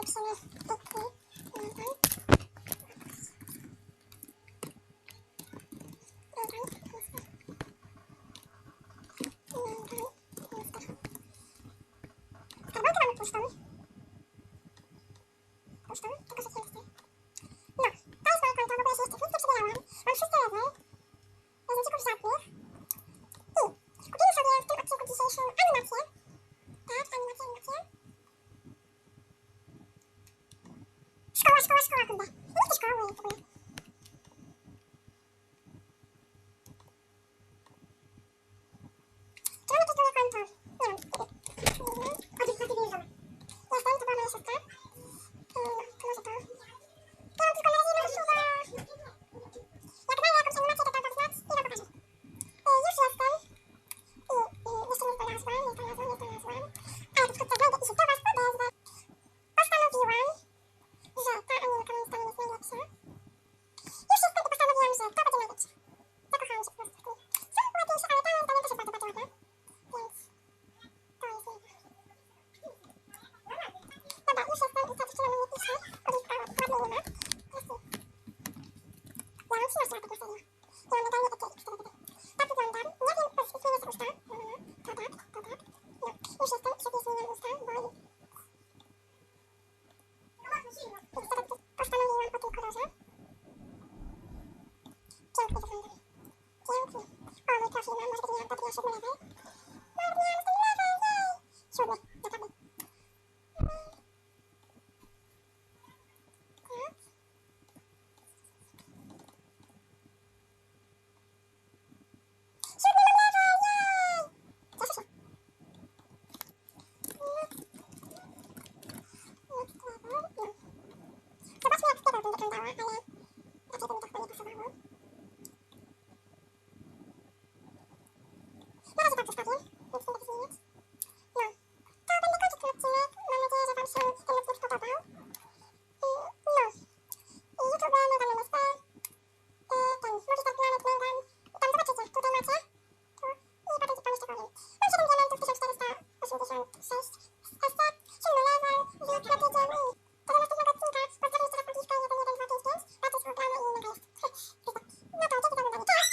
Szkoła, kurde. Nie szkoły w ogóle. Czy mamy jakieś drugie konto? Nie wiem. Od wyjeżdżamy. Jestem, to była moja siostra. To może to. To mam tylko na razie chyba. Jak daję jakąś animację, to tam znać i wam pokażę. Już jestem. I jeszcze nie znalazłam. Ale to wkrótce znajdę i się do was odezwę. Postanowiłam, że ta animka moim zdaniem jest najlepsza. Już jestem i postanowiłam, że to będzie najlepsze. Zakochałam się po prostu w niej. Są ładniejsze, ale ta moim zdaniem też jest bardzo, bardzo ładna. Więc to jest jedna. Dobra, już jestem i ta dziewczyna mi nie pisze. Oliwka ładnej nie ma. Jest tu. Ja mam 13 lat tego serio. Ja mam medalnie ETX wtedy. Tak wyglądam. Nie wiem, zmienię sobie usta. To tak. No. Już jestem i sobie zmieniam usta, bo... Postanowiłam o tym kolorze. Pięknie wygląda. Pięknie. O, mój profil mam, może będzie miałam dobry na 7 level. Nawet nie mam z tym level, jej! 7, naprawdę. Tak. 7 mam level, jej! Cieszę się. Next level, no. Zobaczmy, jak wtedy bym wyglądała, ale raczej by mi to chyba nie pasowało.